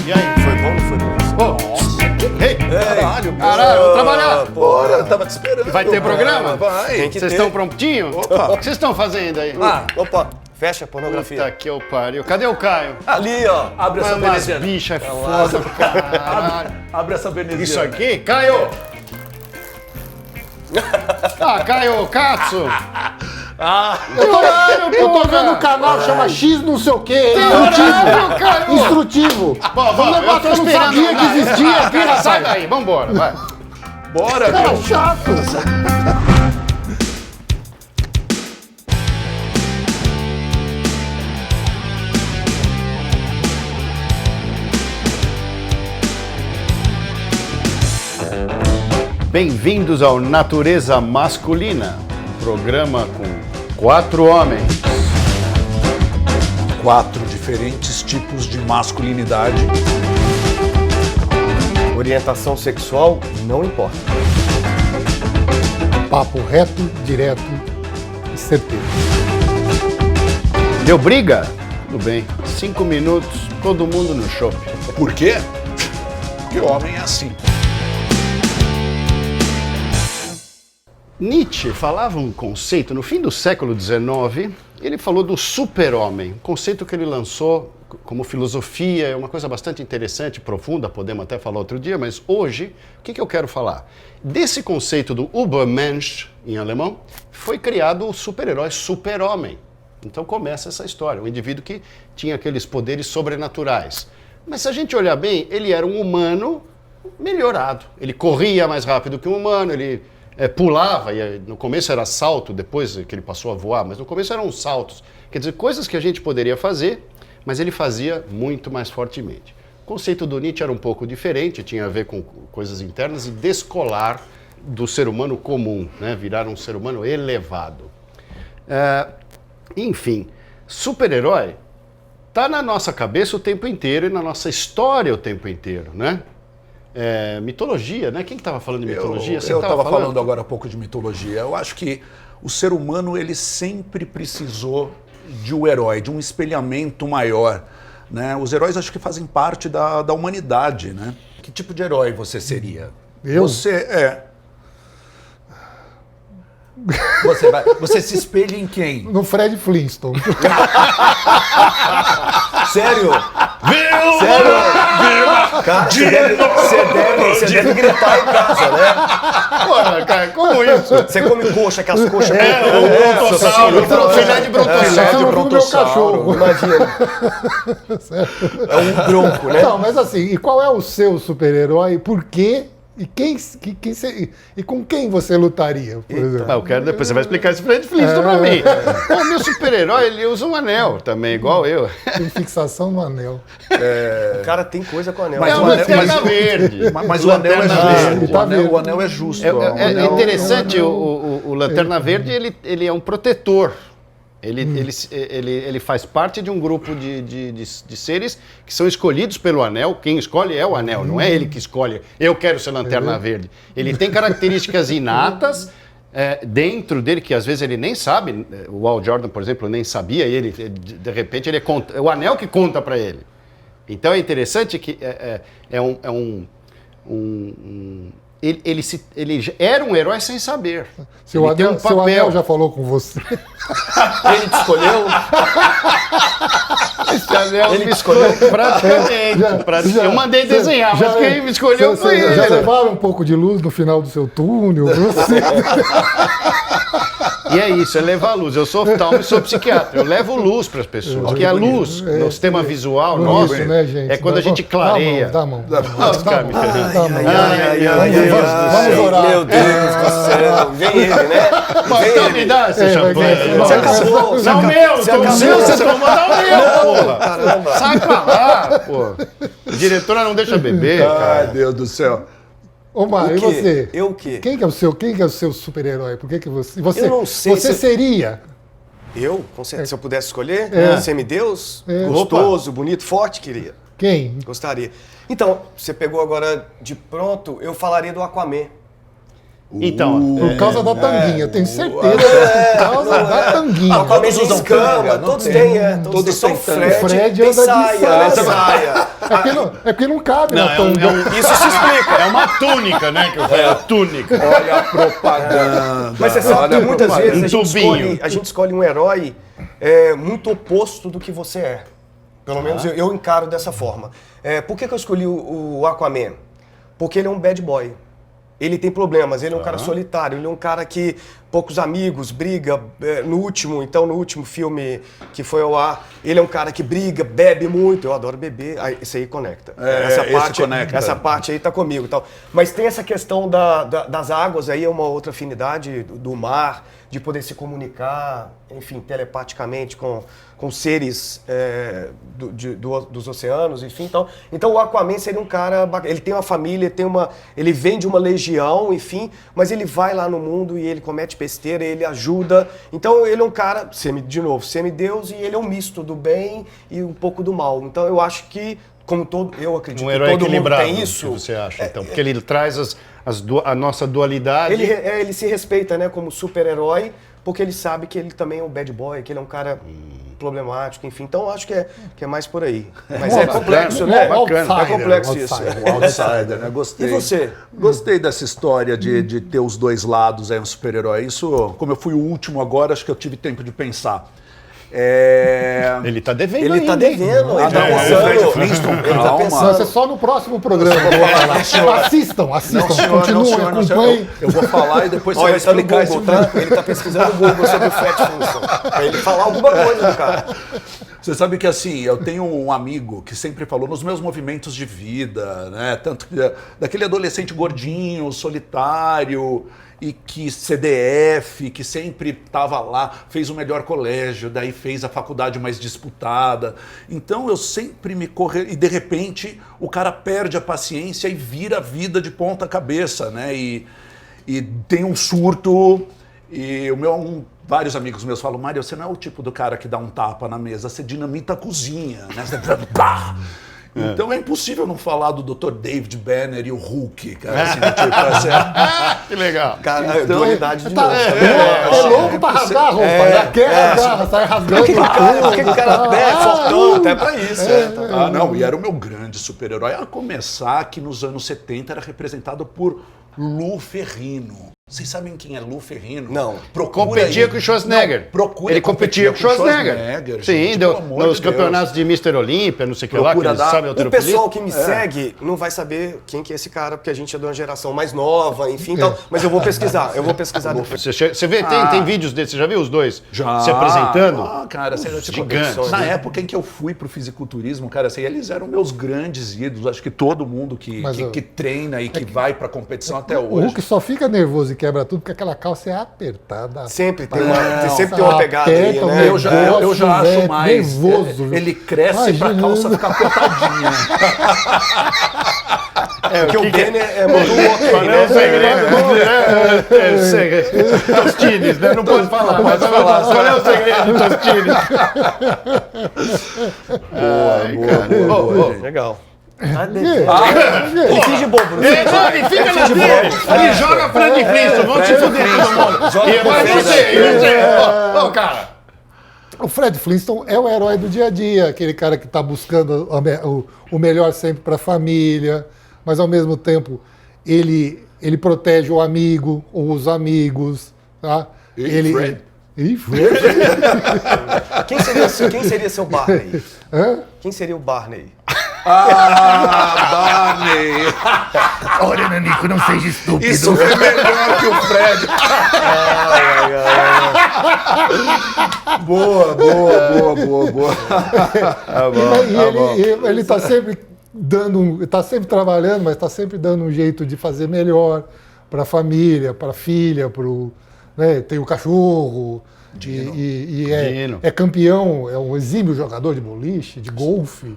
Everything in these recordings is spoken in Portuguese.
E aí? Foi bom, não foi bom? Ei, Caralho, vamos trabalhar. Bora, eu tava te esperando. Vai ter programa? Vai. Vocês estão prontinhos? Opa. O que vocês estão fazendo aí? Opa, fecha a pornografia. Puta que eu pariu. Cadê o Caio? Ali, ó. Abre essa Umas veneziana. bichas foda, caralho. Abre essa veneziana. Isso aqui? Caio! Ah, Caio, Katsu! Eu tô vendo um canal que chama X não sei o quê. Horário, Caio! Instrutivo. Vamos, negócio que eu não sabia que existia aqui, rapaz. Sai daí, vambora, vai. Bora, Cara meu. chato. Bem-vindos ao Natureza Masculina, um programa com 4 homens. 4 diferentes tipos de masculinidade. Orientação sexual não importa. Papo reto, direto e certeiro. Deu briga? Tudo bem. 5 minutos, todo mundo no shopping. Por quê? Porque homem é assim. Nietzsche falava um conceito, no fim do século XIX, ele falou do super-homem, um conceito que ele lançou como filosofia, é uma coisa bastante interessante, profunda, podemos até falar outro dia, mas hoje, o que eu quero falar? Desse conceito do Übermensch, em alemão, foi criado o super-herói, super-homem. Então começa essa história, um indivíduo que tinha aqueles poderes sobrenaturais. Mas se a gente olhar bem, ele era um humano melhorado. Ele corria mais rápido que um humano, ele pulava, e no começo era salto, depois que ele passou a voar, mas no começo eram saltos. Quer dizer, coisas que a gente poderia fazer, mas ele fazia muito mais fortemente. O conceito do Nietzsche era um pouco diferente, tinha a ver com coisas internas e descolar do ser humano comum, né? Virar um ser humano elevado. Enfim, super-herói está na nossa cabeça o tempo inteiro e na nossa história o tempo inteiro, né? Mitologia, né? Quem que estava falando de mitologia? Eu estava falando agora há pouco de mitologia. Eu acho que o ser humano ele sempre precisou de um herói, de um espelhamento maior, né? Os heróis acho que fazem parte da humanidade, né? Que tipo de herói você seria? Eu? Você se espelha em quem? No Fred Flintstone. Sério? Viu? Sério? Cara, você deve gritar em casa, né? Porra, cara, como isso? Você come coxa, aquelas coxas... O brontossauro, filé de brontossauro. Filé de brontossauro. Imagina. É um bronco, né? Não, mas assim, e qual é o seu super-herói? Por quê? E com quem você lutaria, por exemplo? Eu quero depois, você vai explicar esse Fred Flintstone pra mim. O meu super-herói, ele usa um anel também, igual eu. Tem fixação no anel. O cara tem coisa com anel. É uma lanterna verde. Mas o anel é Lanterna justo. O anel é justo. É interessante, o Lanterna Verde, ele é um protetor. Ele faz parte de um grupo de seres que são escolhidos pelo anel. Quem escolhe é o anel, não é ele que escolhe. Eu quero ser Lanterna Verde. Ele tem características inatas dentro dele, que às vezes ele nem sabe. O Hal Jordan, por exemplo, nem sabia. E de repente, é o anel que conta para ele. Então é interessante que ele era um herói sem saber. Seu anel já falou com você. Ele te escolheu? Esse anel ele me escolheu praticamente. Eu mandei desenhar, mas quem me escolheu foi ele. Já levaram um pouco de luz no final do seu túnel? Você... E é isso, é levar luz. Eu sou oftalmo e sou psiquiatra. Eu levo luz para as pessoas. Porque a luz, no sistema visual nosso, né, gente? é quando a gente clareia. Dá a mão. Vamos orar. Meu Deus do céu. Vem ele, né? Então me dá esse champanhe. Você acabou. Não, meu, você tomou o meu, porra. Caramba. Sai pra lá, pô. A diretora não deixa beber, Ai, cara. Deus do céu. Ô, Mário, e você? Eu o quê? Quem que é o seu super-herói? Por que você... Eu não sei Você se- seria... Eu? Com certeza. Se eu pudesse escolher, semideus, É. gostoso, bonito, forte, queria. Quem? Gostaria. Então, você pegou agora de pronto, eu falaria do Aquaman. Então, Por causa da tanguinha, eu tenho certeza que é por causa da tanguinha. Aquaman Todos tem usam escama, tanga, não todos tem. têm, Todos são têm Fred, tanga. O Fred tem anda de saia. saia. É porque não cabe Não, na tanga. Isso se explica. É uma túnica, né? Que eu falo, túnica. Olha a propaganda. Mas você sabe Olha que muitas propaganda. vezes Um tubinho. a gente escolhe um herói muito oposto do que você é. Pelo menos eu encaro dessa forma. Por que eu escolhi o Aquaman? Porque ele é um bad boy. Ele tem problemas, ele é um cara solitário, ele é um cara que poucos amigos, briga. No último filme que foi ao ar, ele é um cara que briga, bebe muito. Eu adoro beber, esse aí conecta. Essa parte aí tá comigo e tal. Mas tem essa questão das águas aí, é uma outra afinidade do mar, de poder se comunicar, enfim, telepaticamente com seres dos oceanos, enfim. Então o Aquaman seria um cara bacana. Ele tem uma família, ele vem de uma legião, enfim, mas ele vai lá no mundo e ele comete besteira, ele ajuda. Então ele é um cara, semideus, e ele é um misto do bem e um pouco do mal. Então eu acho que, eu acredito Um que herói todo mundo equilibrado, tem isso. que você acha, então. Porque ele traz a nossa dualidade. Ele se respeita, né, como super-herói, porque ele sabe que ele também é um bad boy, que ele é um cara problemático, enfim. Então acho que é mais por aí. Mas é complexo, né? Bacana. É complexo isso. Um outsider, né? Gostei. E você? Gostei dessa história de ter os dois lados, um super-herói. Isso, como eu fui o último agora, acho que eu tive tempo de pensar. Ele tá devendo Ele ainda. tá devendo, ele tá não, pensando. o Fred Flintstone, Ele tá calma. Não, isso é pensando. só no próximo programa. que eu vou falar. Assistam, continuem, acompanhem. Eu vou falar e depois Olha, você vai ele tá no explicar Google, esse tá? Ele tá pesquisando no Google sobre o Fred Flintstone. Pra ele falar alguma coisa do cara. Você sabe que assim, eu tenho um amigo que sempre falou nos meus movimentos de vida, né? Tanto que daquele adolescente gordinho, solitário e que CDF, que sempre estava lá, fez o melhor colégio, daí fez a faculdade mais disputada. Então eu sempre me e de repente o cara perde a paciência e vira a vida de ponta cabeça, né? E tem um surto e vários amigos meus falam: Mário, você não é o tipo do cara que dá um tapa na mesa, você dinamita a cozinha, né? Você... Então é impossível não falar do Dr. David Banner e o Hulk, cara. Assim, Que legal. Cara, dualidade de Tá, novo. é louco pra rasgar a roupa. Já quer rasgar, sai rasgando. Por que o cara é fortão até pra isso? Não, e era o meu grande super-herói. A começar que nos anos 70 era representado por Lou Ferrigno. Vocês sabem quem é Lou Ferrigno? Não. Competia com o Schwarzenegger. Procura. Ele competia com o Schwarzenegger. Sim, gente, deu, pelo amor nos de Deus. campeonatos de Mr. Olímpia, não sei o que lá, que Procura eles dar- sabem O pessoal que me segue não vai saber quem que é esse cara, porque a gente é de uma geração mais nova, enfim. Então, mas eu vou pesquisar depois. Você vê, tem vídeos desses, você já viu os dois Já. se apresentando? Cara, assim, gigantes. na época em que eu fui pro fisiculturismo, cara, assim, eles eram meus grandes ídolos. Acho que todo mundo que treina e que vai pra competição até O hoje. Hulk só fica nervoso e quebra tudo porque aquela calça é apertada. Sempre tem uma pegada aí, aperta né? Eu já velho, acho mais. nervoso. Ele cresce pra Imagina. calça ficar apertadinha. Porque o Banner é muito ok, Qual é o né? segredo? Tostines, né? Não pode falar, mas falar. Qual é o segredo do Tostines? Boa, gente. Legal. Ele finge bobo, né? Ele fica na dele, ele joga Fred Flintstone, vamos se fuder todo mundo. Joga E vai Fred você. Ô, cara. O Fred Flintstone é o herói do dia a dia, aquele cara que está buscando o melhor sempre para a família, mas ao mesmo tempo ele protege o amigo ou os amigos, tá? Fred. Fred? Quem seria seu Barney? Hã? Quem seria o Barney? Barney! Olha, Nanico, não seja estúpido. Isso foi melhor que o Fred. Boa. E ele está sempre está sempre trabalhando, mas está sempre dando um jeito de fazer melhor para a família, para a filha, né? Tem o cachorro. E é campeão, é um exímio jogador de boliche, de golfe.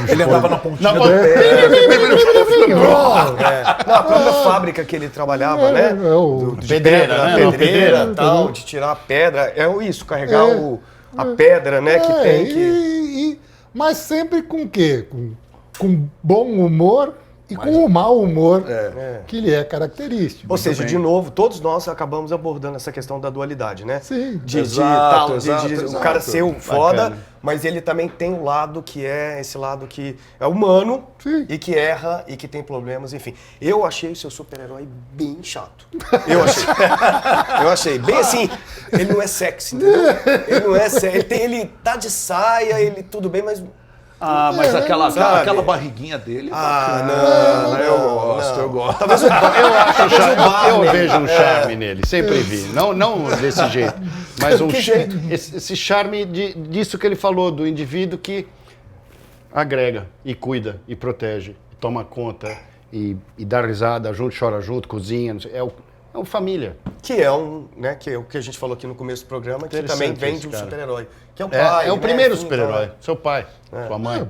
Ele andava na pontinha do pé. Na própria fábrica que ele trabalhava, né? De Pedreira, né? pedreira, tal, de tirar a pedra. É isso, carregar a pedra, né? Que tem que... Mas sempre com o quê? Com bom humor, E com o mau humor que lhe é característico. Ou seja, bem. de novo, todos nós acabamos abordando essa questão da dualidade, né? Sim. Exato, O cara ser o foda, Bacana. mas ele também tem um lado que é esse lado que é humano Sim. e que erra e que tem problemas, enfim. Eu achei o seu super-herói bem chato. Eu achei. Eu achei. Bem assim, ele não é sexy, entendeu? Ele não é sexy. Ele tá de saia, ele tudo bem, mas... Ah, mas aquela sabe? barriguinha dele. eu gosto, eu gosto. Talvez o Eu vejo um charme nele, sempre vi. Não desse jeito, mas Que jeito? esse charme disso que ele falou, do indivíduo que agrega e cuida e protege, e toma conta e dá risada junto, chora junto, cozinha. Não sei, é o família. Que é né, que é o que a gente falou aqui no começo do programa, que também Interessante vem isso, de um cara. super-herói. Que é o pai. É o né, primeiro enfim, super-herói, então, seu pai, sua mãe.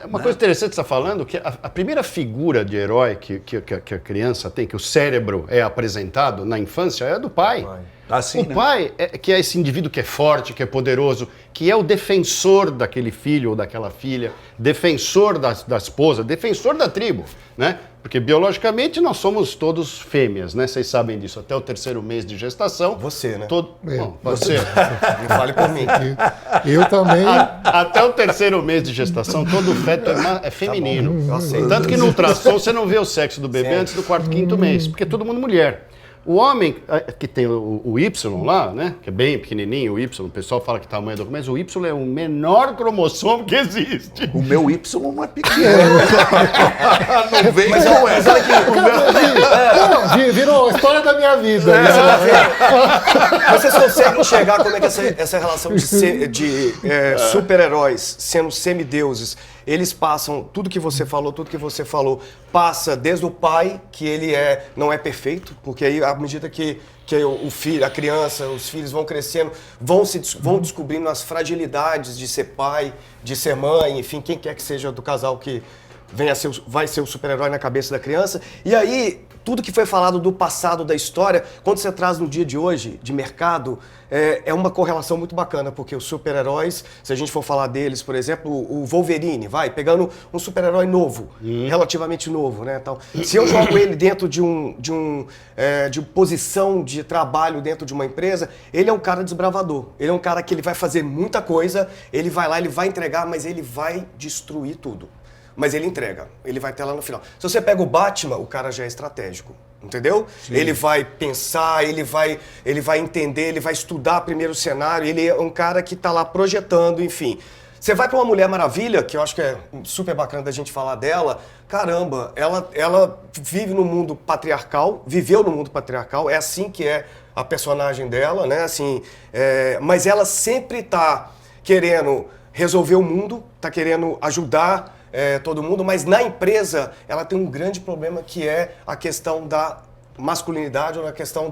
É uma coisa interessante que você está falando, que a primeira figura de herói que a criança tem, que o cérebro é apresentado na infância, é a do pai. Assim, O né? pai, que é esse indivíduo que é forte, que é poderoso, que é o defensor daquele filho ou daquela filha, defensor da esposa, defensor da tribo, né? Porque biologicamente nós somos todos fêmeas, né? Vocês sabem disso. Até o 3º mês de gestação. Você, né? Bom, você. Não fale por mim. Eu também. Até o 3º mês de gestação, todo feto é feminino. eu aceito. Tanto que no ultrassom você não vê o sexo do bebê Sim. antes do 4º, 5º mês, porque é todo mundo mulher. O homem, que tem o Y lá, né? Que é bem pequenininho, o Y, o pessoal fala que tamanho do... Mas o Y é o menor cromossomo que existe. O meu Y não é pequeno. Não vem, não é. Virou a história da minha vida. Vocês conseguem enxergar como é que essa relação de super-heróis sendo semideuses, eles passam, tudo que você falou, passa desde o pai, que ele não é perfeito, porque aí à medida que o filho, a criança, os filhos vão crescendo, vão descobrindo as fragilidades de ser pai, de ser mãe, enfim, quem quer que seja do casal que vai ser o super-herói na cabeça da criança. E aí, tudo que foi falado do passado da história, quando você traz no dia de hoje, de mercado, é uma correlação muito bacana, porque os super-heróis, se a gente for falar deles, por exemplo, o Wolverine, pegando um super-herói novo, relativamente novo, né, tal. Se eu jogo ele dentro de posição de trabalho dentro de uma empresa, ele é um cara desbravador, ele é um cara que ele vai fazer muita coisa, ele vai lá, ele vai entregar, mas ele vai destruir tudo. Mas ele entrega, ele vai até lá no final. Se você pega o Batman, o cara já é estratégico, entendeu? Sim. Ele vai pensar, ele vai entender, ele vai estudar primeiro o cenário, ele é um cara que tá lá projetando, enfim. Você vai para uma Mulher Maravilha, que eu acho que é super bacana da gente falar dela, caramba, ela vive no mundo patriarcal, viveu no mundo patriarcal, é assim que é a personagem dela, né? Assim, mas ela sempre tá querendo resolver o mundo, tá querendo ajudar todo mundo, mas na empresa ela tem um grande problema que é a questão da masculinidade, ou a questão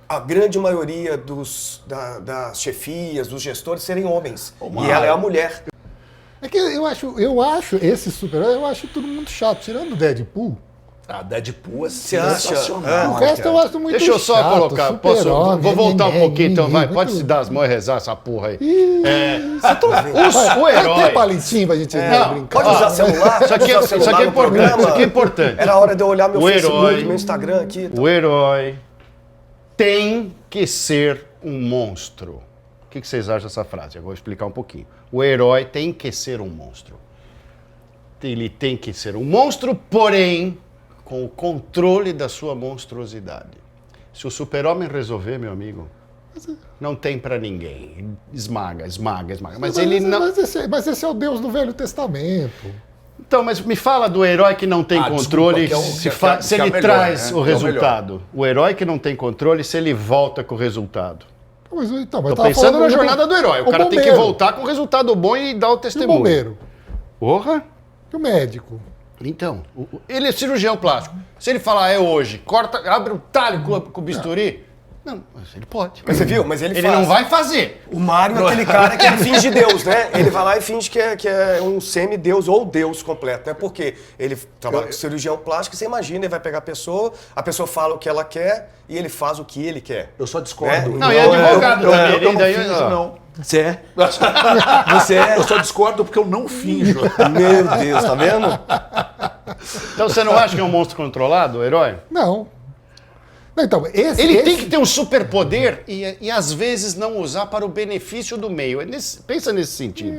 a grande maioria das chefias, dos gestores serem homens. E ela é a mulher. É que eu acho esse super-herói, eu acho todo mundo chato, tirando o Deadpool. Ah, Deadpool é Você acha? sensacional. O resto eu acho muito chato. Deixa eu só colocar, vou voltar um pouquinho então, vai, pode se muito... dar as mãos e rezar essa porra aí. Você O herói... Tem palitinho pra gente brincar. Pode usar celular? Isso aqui é importante, isso aqui é importante. Era a hora de eu olhar meu O Facebook, herói- meu Instagram aqui. Então. O herói tem que ser um monstro. O que vocês acham dessa frase? Eu vou explicar um pouquinho. O herói tem que ser um monstro. Ele tem que ser um monstro, porém, com o controle da sua monstruosidade. Se o super-homem resolver, meu amigo, não tem pra ninguém. Esmaga. Mas ele não... Mas esse é o Deus do Velho Testamento. Então, mas me fala do herói que não tem controle, desculpa, que se é ele melhor, traz né? o Que é o resultado. O herói que não tem controle, se ele volta com o resultado. Mas eu Tô tava pensando falando na jornada do herói. O cara tem que bombeiro. voltar com o resultado bom e dar o E o testemunho. bombeiro? Porra! E o médico? Então, ele é cirurgião plástico. Se ele falar é hoje, abre o talho com o bisturi, não, mas ele pode. Mas você viu? Mas ele faz. Não vai fazer. O Mário é aquele cara que ele finge Deus, né? Ele vai lá e finge que é um semideus ou Deus completo. É porque ele trabalha com cirurgião plástico, você imagina, ele vai pegar a pessoa fala o que ela quer e ele faz o que ele quer. Eu só discordo. Não, e é advogado também. Eu não daí, finjo, ó. não. Você é? Você é? Eu só discordo porque eu não finjo. Meu Deus, tá vendo? Então você não acha que é um monstro controlado, o herói? Não. Então, Ele tem que ter um superpoder e às vezes não usar para o benefício do meio. Pensa nesse sentido.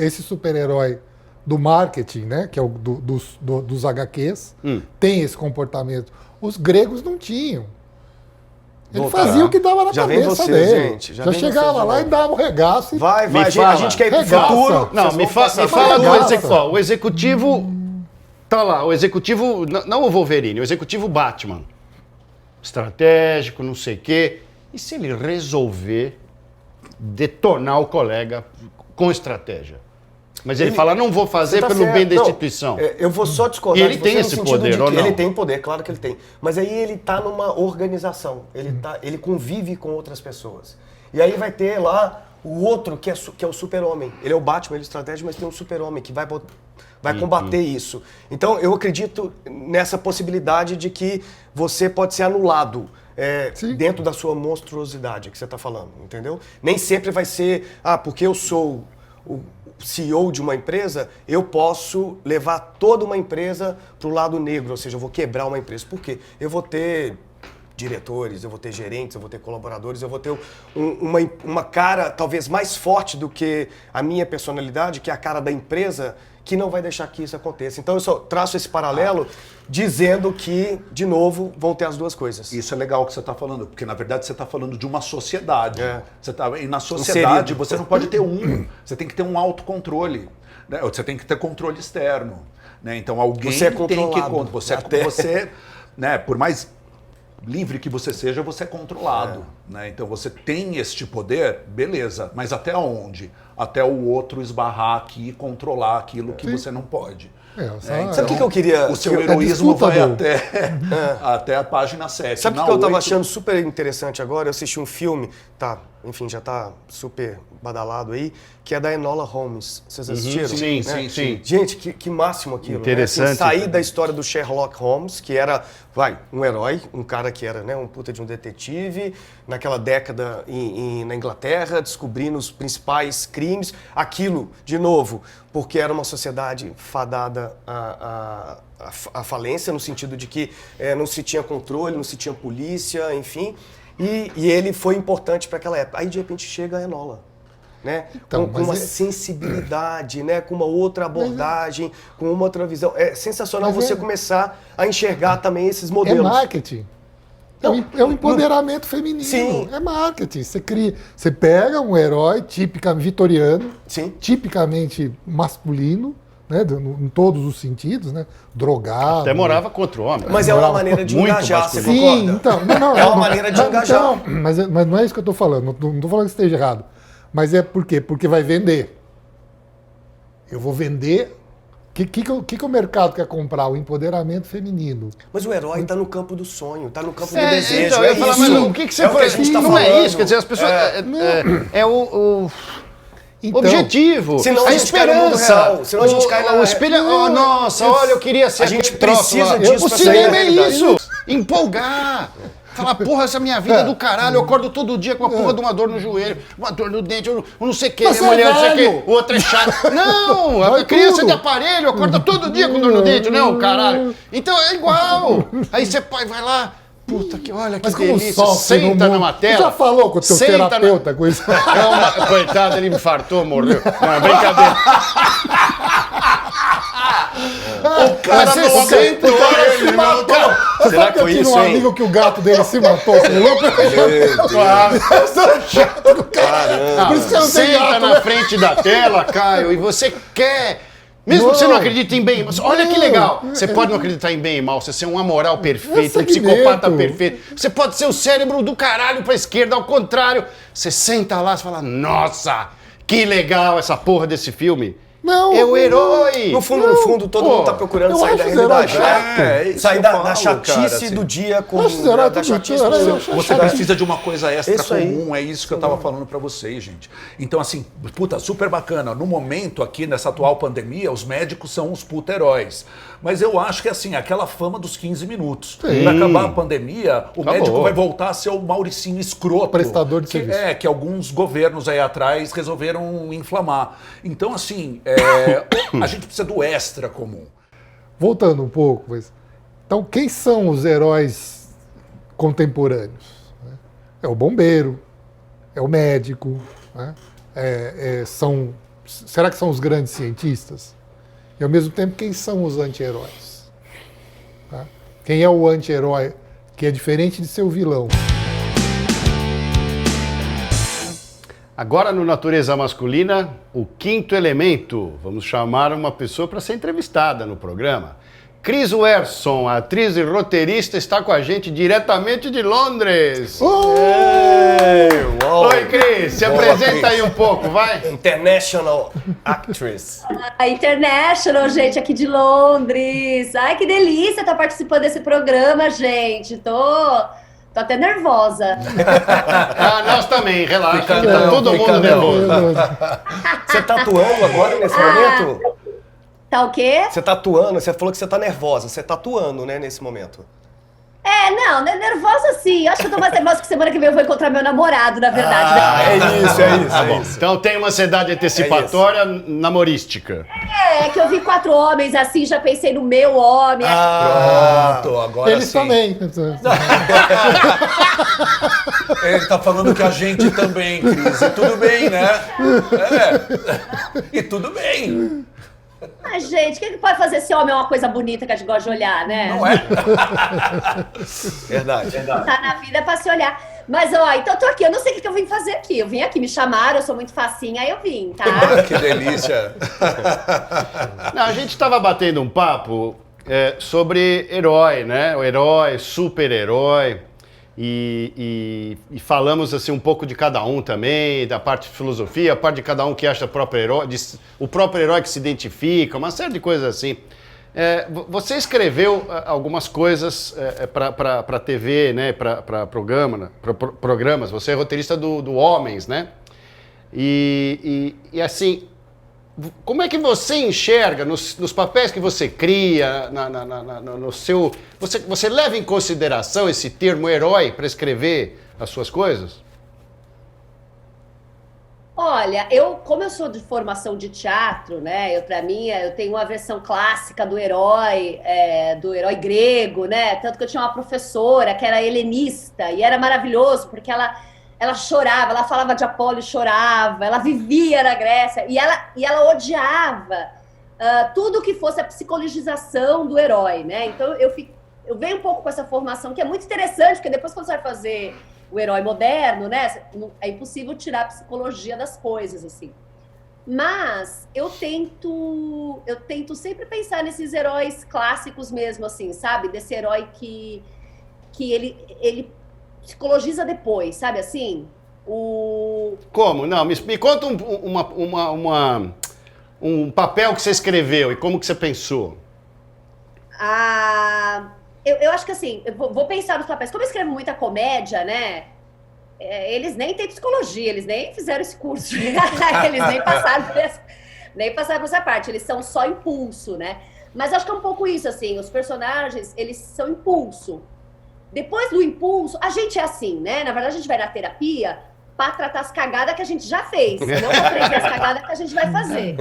Esse super-herói do marketing, né? Que é o dos HQs, tem esse comportamento. Os gregos não tinham. Ele fazia o que dava na Já vem cabeça você, dele. gente, já Já vem chegava você, lá e dava o regaço. E... Vai, Me a fala. gente quer ir pro Regaça. futuro. Não, Vocês me vão fala passar do por executivo. O executivo. Tá lá, o executivo. Não o Wolverine, o executivo Batman. Estratégico, não sei o quê. E se ele resolver detonar o colega com estratégia? Mas ele fala, não vou fazer Você tá pelo certo. bem da Não, instituição. eu vou só discordar E ele de tem você esse no sentido poder, de ou que não? ele tem poder, claro que ele tem. Mas aí ele tá numa organização, ele convive com outras pessoas. E aí vai ter lá o outro que é o super-homem. Ele é o Batman, ele é estratégia, mas tem um super-homem que vai combater isso. Então eu acredito nessa possibilidade de que você pode ser anulado. Dentro da sua monstruosidade que você está falando, entendeu? Nem sempre vai ser, porque eu sou o CEO de uma empresa, eu posso levar toda uma empresa para o lado negro, ou seja, eu vou quebrar uma empresa. Por quê? Eu vou ter diretores, eu vou ter gerentes, eu vou ter colaboradores, eu vou ter uma cara talvez mais forte do que a minha personalidade, que é a cara da empresa, que não vai deixar que isso aconteça. Então eu só traço esse paralelo dizendo que, de novo, vão ter as duas coisas. Isso é legal que você está falando, porque na verdade você está falando de uma sociedade. E na sociedade Inserido. você não pode ter você tem que ter um autocontrole. Né? Você tem que ter controle externo. Né? Então alguém Você é tem que... controlado. Você, né, por mais livre que você seja, você é controlado. Né? Então você tem este poder, beleza, mas até onde? Até o outro esbarrar aqui e controlar aquilo que você não pode. Sabe o que eu queria... O seu heroísmo vai disputador. até a página 7. Sabe o que eu estava achando super interessante agora? Eu assisti um filme, enfim, já tá super badalado aí, que é da Enola Holmes. Vocês assistiram? Sim, Né? sim. Gente, que máximo aquilo. Interessante. Né? Assim, sair da história do Sherlock Holmes, que era, um herói, um cara que era, né, um puta de um detetive, naquela década na Inglaterra, descobrindo os principais crimes. Aquilo, de novo, porque era uma sociedade fadada à falência, no sentido de que não se tinha controle, não se tinha polícia, enfim. E ele foi importante para aquela época. Aí, de repente, chega a Enola. Né? Então, com uma sensibilidade, né? Com uma outra abordagem, com uma outra visão. É sensacional você começar a enxergar também esses É modelos. marketing. É um empoderamento feminino. Sim. É marketing. Você pega um herói tipicamente vitoriano, Sim. tipicamente masculino, né, em todos os sentidos, né? Drogado. Até morava contra o homem. Mas é uma maneira de Muito engajar, você masculino. concorda? Sim, então. Não, É uma maneira de engajar. Então, mas não é isso que eu estou falando. Não estou falando que esteja errado. Mas é por quê? Porque vai vender. Eu vou vender. O que o mercado quer comprar? O empoderamento feminino. Mas o herói está no campo do sonho, está no campo do É, desejo. então, É eu ia falar, isso. mas o que você é o que foi? a gente tá Não falando. é isso, quer dizer, as pessoas. É o Então, objetivo, senão a a gente cai no mundo esperança. real, senão a gente cai na- o espelho. Nossa, olha, eu queria ser A gente aquele troço precisa lá. disso O pra sair da cinema é realidade. isso. Empolgar. Falar, porra, essa minha vida é do caralho. Eu acordo todo dia com a porra de uma dor no joelho, uma dor no dente, eu não sei o que, Mas minha mulher é não sei o velho. que, o outro é chato. Não, a Vai criança tudo. de aparelho acorda todo dia com dor no dente, não, caralho. Então é igual. Aí você vai lá. Puta, olha que mas como delícia. sofre no Senta mundo. numa Você tela. já falou com o teu senta na- terapeuta com isso? Coitado, ele infartou, morreu. Não, brincadeira. O cara Você não aguentou ele, irmão. Cara, Você Será sabe que foi eu tive isso, um hein? amigo que o gato dele se matou, você é louco? claro. Por isso que eu não tenho Senta gato, na né? frente da tela, Caio, e você quer. Mesmo que você não acredite em bem e mal. Olha que legal. Você pode não acreditar em bem e mal, você ser um amoral perfeito, um psicopata segmento. perfeito. Você pode ser o cérebro do caralho pra esquerda, ao contrário. Você senta lá e fala, nossa, que legal essa porra desse filme. Não, É o herói. No fundo, todo Pô, mundo tá procurando eu sair da acho realidade. zero chato. né? É isso Sair que eu da falo, chatice cara, assim. do dia com Acho zero da tudo, chatice zero, do... zero. Você precisa de uma coisa extra Isso aí. comum, é isso que eu tava falando pra vocês, gente. Então, assim, puta, super bacana. No momento aqui, nessa atual pandemia, os médicos são os puta heróis. Mas eu acho que, assim, aquela fama dos 15 minutos. Pra acabar a pandemia, o Acabou. médico vai voltar a ser o Mauricinho escroto. Prestador de que, serviço. que alguns governos aí atrás resolveram inflamar. Então, assim, A gente precisa do extra comum. Voltando um pouco, mas, então quem são os heróis contemporâneos? É o bombeiro, é o médico, né? Será que são os grandes cientistas? E ao mesmo tempo, quem são os anti-heróis? Tá? Quem é o anti-herói que é diferente de ser o vilão? Agora no Natureza Masculina, o quinto elemento. Vamos chamar uma pessoa para ser entrevistada no programa. Cris Werson, atriz e roteirista, está com a gente diretamente de Londres. Oi, Cris, se apresenta aí um pouco, vai. International Actress. A International, gente, aqui de Londres. Ai, que delícia estar participando desse programa, gente. Tô até nervosa. Nós também, relaxa, Fica tá não, todo fica mundo não. nervoso. Você tá atuando agora nesse momento? Tá o quê? Você tá atuando, você falou que você tá nervosa. Você tá atuando, né, nesse momento? Não, nervosa sim. Eu acho que eu tô mais nervosa que semana que vem eu vou encontrar meu namorado, na verdade. É isso, Tá bom. Então tem uma ansiedade antecipatória namorística. É que eu vi 4 homens assim, já pensei no meu homem. Pronto, agora Eles sim. também. Ele tá falando que a gente também, Cris. E tudo bem, né? E tudo bem. Ah, gente, o que pode fazer esse homem é uma coisa bonita que a gente gosta de olhar, né? Não é? Verdade. Tá na vida pra se olhar. Mas, ó, então eu tô aqui, eu não sei o que eu vim fazer aqui. Eu vim aqui, me chamaram, eu sou muito facinha, aí eu vim, tá? Que delícia. Não, a gente estava batendo um papo sobre herói, né? O herói, super-herói. E falamos assim um pouco de cada um também, da parte de filosofia, a parte de cada um que acha o próprio herói que se identifica, uma série de coisas assim. Você escreveu algumas coisas para TV, né? Para programas. Você é roteirista do Homens, né? E assim, como é que você enxerga nos papéis que você cria, no seu... Você leva em consideração esse termo herói para escrever as suas coisas? Olha, como eu sou de formação de teatro, né? Pra mim, eu tenho uma versão clássica do herói grego, né? Tanto que eu tinha uma professora que era helenista e era maravilhoso, porque ela chorava, ela falava de Apolo e chorava, ela vivia na Grécia e ela odiava tudo que fosse a psicologização do herói, né? Então eu venho um pouco com essa formação que é muito interessante, porque depois quando você vai fazer o herói moderno, né, é impossível tirar a psicologia das coisas, assim. Mas eu tento sempre pensar nesses heróis clássicos mesmo, assim, sabe? Desse herói que ele psicologiza depois, sabe assim? Como? Não, me conta um papel que você escreveu e como que você pensou. Eu acho que assim, eu vou pensar nos papéis. Como eu escrevo muita comédia, né? Eles nem têm psicologia, eles nem fizeram esse curso. Eles nem passaram por essa parte, eles são só impulso, né? Mas acho que é um pouco isso, assim, os personagens, eles são impulso. Depois do impulso, a gente é assim, né? Na verdade, a gente vai na terapia para tratar as cagadas que a gente já fez, não para aprender as cagadas que a gente vai fazer.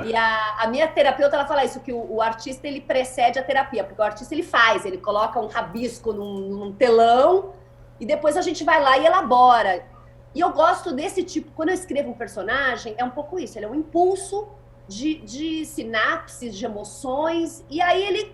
E a minha terapeuta, ela fala isso, que o artista, ele precede a terapia, porque o artista, ele coloca um rabisco num telão e depois a gente vai lá e elabora. E eu gosto desse tipo, quando eu escrevo um personagem, é um pouco isso, ele é um impulso de sinapses, de emoções, e aí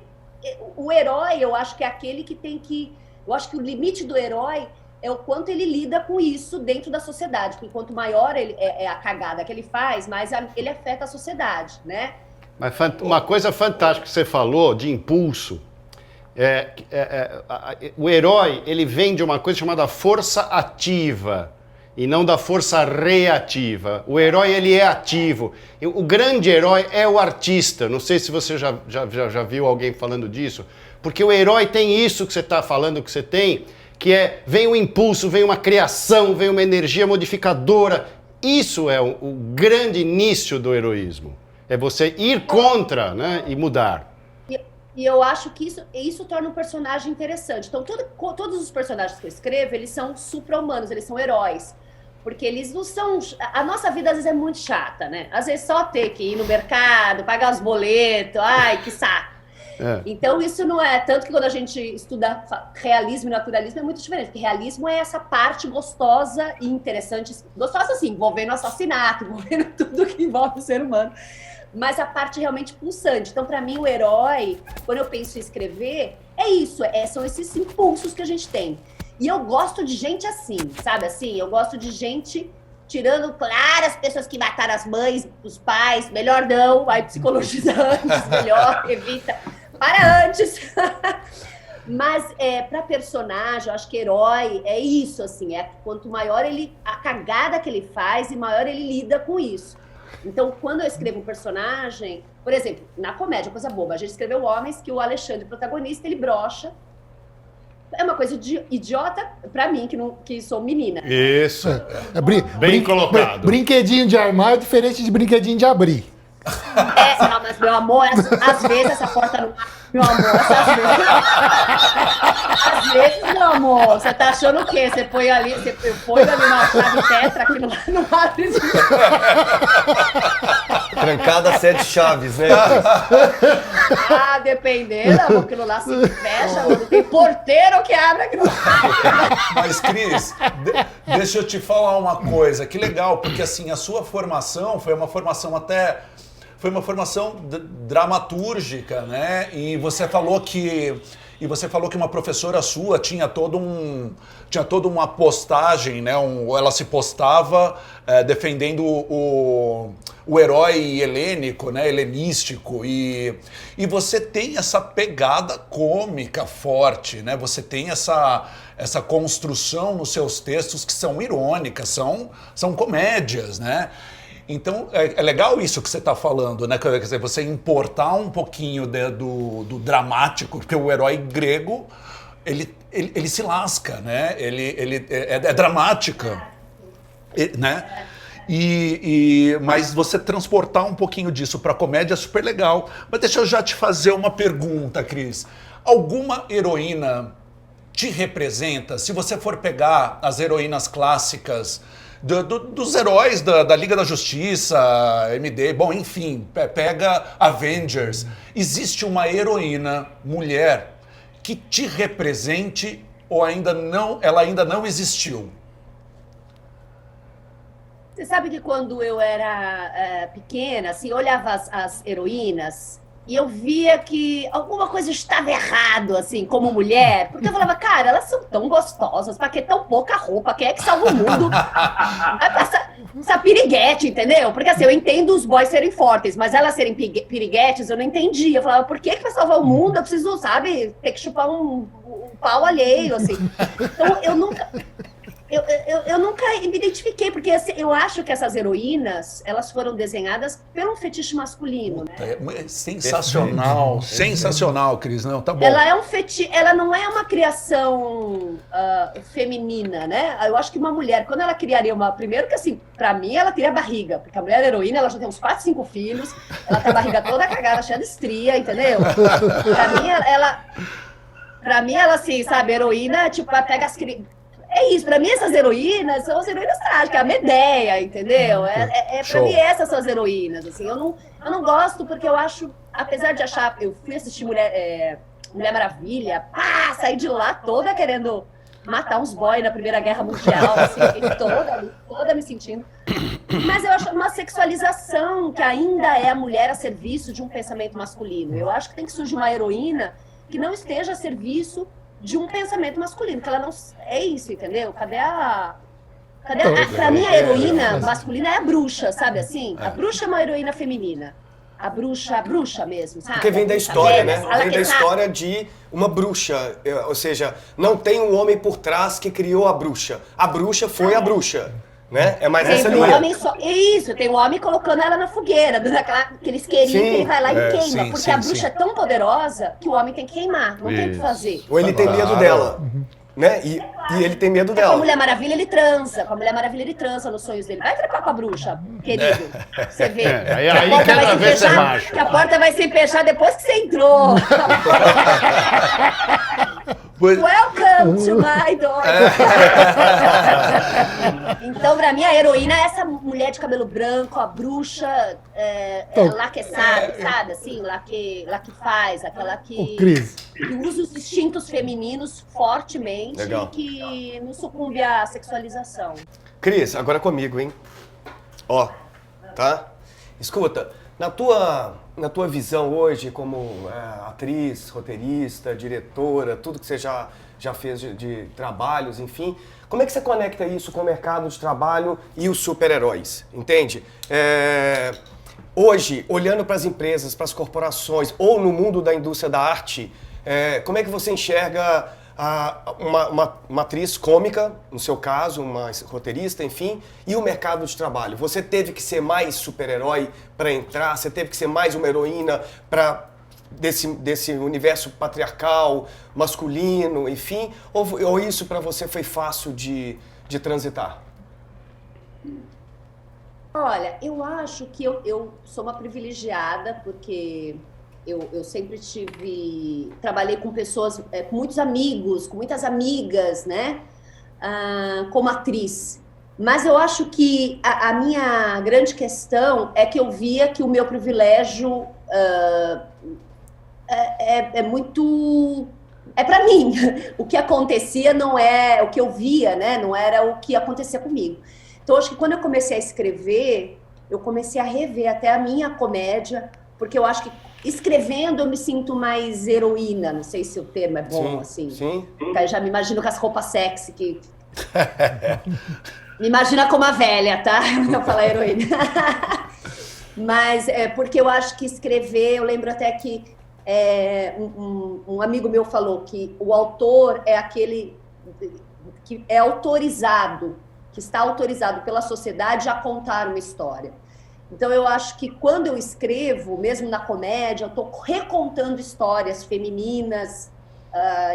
o herói, eu acho que é aquele que tem que... Eu acho que o limite do herói é o quanto ele lida com isso dentro da sociedade. Porque quanto maior é a cagada que ele faz, mais ele afeta a sociedade, né? Mas uma coisa fantástica que você falou de impulso. O herói, ele vem de uma coisa chamada força ativa e não da força reativa. O herói, ele é ativo. O grande herói é o artista. Não sei se você já viu alguém falando disso. Porque o herói tem isso que você está falando que você tem, que vem um impulso, vem uma criação, vem uma energia modificadora. Isso é o grande início do heroísmo. É você ir contra, né, e mudar. E eu acho que isso torna um personagem interessante. Então, todos os personagens que eu escrevo, eles são supra-humanos, eles são heróis. Porque eles não são... A nossa vida, às vezes, é muito chata, né? Às vezes, só ter que ir no mercado, pagar os boletos, ai, que saco. Então, isso não é... Tanto que quando a gente estuda realismo e naturalismo, é muito diferente. Porque realismo é essa parte gostosa e interessante. Gostosa, assim, envolvendo assassinato, envolvendo tudo que envolve o ser humano. Mas a parte realmente pulsante. Então, para mim, o herói, quando eu penso em escrever, é isso. São esses impulsos que a gente tem. E eu gosto de gente assim, sabe? Assim, eu gosto de gente tirando, claro, as pessoas que mataram as mães, os pais. Melhor não, vai psicologiza antes, melhor, evita. Para antes. Mas para personagem, eu acho que herói é isso, assim. Quanto maior a cagada que ele faz, e maior ele lida com isso. Então, quando eu escrevo um personagem, por exemplo, na comédia, coisa boba, a gente escreveu Homens, que o Alexandre, o protagonista, ele brocha. É uma coisa idiota pra mim, que sou menina. Isso. Bem colocado. Brinquedinho de armário é diferente de brinquedinho de abrir. Não, mas meu amor, às vezes essa porta não abre. Meu amor, às vezes, meu amor, você tá achando o quê? Você põe ali uma chave tetra que não abre. Trancada 7 chaves, né? Dependendo, aquilo lá se fecha, não tem porteiro que abre aquilo lá. Mas, Cris, deixa eu te falar uma coisa, que legal, porque assim, a sua formação foi uma formação dramatúrgica, né? E você falou que uma professora sua tinha toda uma postagem, né? Ela se postava defendendo o herói helênico, né? Helenístico, e você tem essa pegada cômica forte, né? Você tem essa construção nos seus textos que são irônicas, são comédias, né? Então, é legal isso que você está falando, né? Quer dizer, você importar um pouquinho do dramático, porque o herói grego, ele se lasca, né? Ele é dramática, né? Mas você transportar um pouquinho disso para a comédia é super legal. Mas deixa eu já te fazer uma pergunta, Cris. Alguma heroína te representa? Se você for pegar as heroínas clássicas dos heróis da Liga da Justiça, MD, bom, enfim, pega Avengers. Existe uma heroína mulher que te represente ou ela ainda não existiu? Você sabe que quando eu era pequena, assim, eu olhava as heroínas e eu via que alguma coisa estava errado, assim, como mulher. Porque eu falava, cara, elas são tão gostosas, pra que tão pouca roupa? Quem é que salva o mundo? Essa piriguete, entendeu? Porque assim, eu entendo os boys serem fortes, mas elas serem piriguetes, eu não entendia. Eu falava, por que vai salvar o mundo? Eu preciso, sabe, ter que chupar um pau alheio, assim. Então, eu nunca me identifiquei, porque assim, eu acho que essas heroínas, elas foram desenhadas pelo fetiche masculino, né? É sensacional, sensacional, Cris, não, tá bom. Ela é ela não é uma criação feminina, né? Eu acho que uma mulher, quando ela criaria primeiro que assim, pra mim, ela teria barriga, porque a mulher heroína, ela já tem uns 4, 5 filhos, ela tem a barriga toda cagada, cheia de estria, entendeu? Pra mim, ela assim, sabe, heroína, tipo, ela pega as crianças. É isso, pra mim essas heroínas são as heroínas trágicas, a Medeia, entendeu? Pra mim essas são as heroínas, assim, eu não gosto porque eu acho, apesar de achar, eu fui assistir Mulher Maravilha, saí de lá toda querendo matar uns boys na Primeira Guerra Mundial, assim, toda me sentindo. Mas eu acho uma sexualização que ainda é a mulher a serviço de um pensamento masculino. Eu acho que tem que surgir uma heroína que não esteja a serviço de um pensamento masculino, que ela não... É isso, entendeu? Pra mim, a heroína masculina é a bruxa, sabe assim? A bruxa é uma heroína feminina. A bruxa mesmo, sabe? Porque vem da história, né? Vem da história de uma bruxa. Ou seja, não tem um homem por trás que criou a bruxa. A bruxa foi a bruxa. Né? É mais essa linha. Isso, tem um homem colocando ela na fogueira, que eles queriam que ele vai lá e queima. Porque a bruxa é tão poderosa que o homem tem que queimar, não tem o que fazer. Ou ele tem medo dela. Né? E ele tem medo dela. Com a Mulher Maravilha ele transa nos sonhos dele. Vai trepar com a bruxa, querido. Você vê. Aí quer ver se é macho. Que a porta vai se fechar depois que você entrou. Welcome! Welcome to my door. Então, pra mim, a heroína é essa mulher de cabelo branco, a bruxa lá que sabe, assim, lá que faz, aquela que usa os instintos femininos fortemente. Legal. E que não sucumbe à sexualização. Cris, agora comigo, hein? Ó, tá? Escuta, na tua visão hoje como atriz, roteirista, diretora, tudo que você já fez de trabalhos, enfim, como é que você conecta isso com o mercado de trabalho e os super-heróis, entende? Hoje, olhando para as empresas, para as corporações ou no mundo da indústria da arte, como é que você enxerga uma atriz cômica, no seu caso, uma roteirista, enfim, e o mercado de trabalho? Você teve que ser mais super-herói para entrar? Você teve que ser mais uma heroína desse universo patriarcal, masculino, enfim? Ou isso para você foi fácil de transitar? Olha, eu acho que eu sou uma privilegiada, porque eu sempre trabalhei com pessoas, com muitos amigos, com muitas amigas, né? Como atriz. Mas eu acho que a minha grande questão é que eu via que o meu privilégio é muito... É para mim. O que acontecia não é o que eu via, né? Não era o que acontecia comigo. Então, acho que quando eu comecei a escrever, eu comecei a rever até a minha comédia, porque eu acho que escrevendo eu me sinto mais heroína. Não sei se o termo é bom, assim. Sim. Eu já me imagino com as roupas sexy que... Me imagina como a velha, tá? Eu falar heroína. Mas porque eu acho que escrever... Eu lembro até que um amigo meu falou que o autor é aquele que é autorizado, que está autorizado pela sociedade a contar uma história. Então, eu acho que quando eu escrevo, mesmo na comédia, eu estou recontando histórias femininas,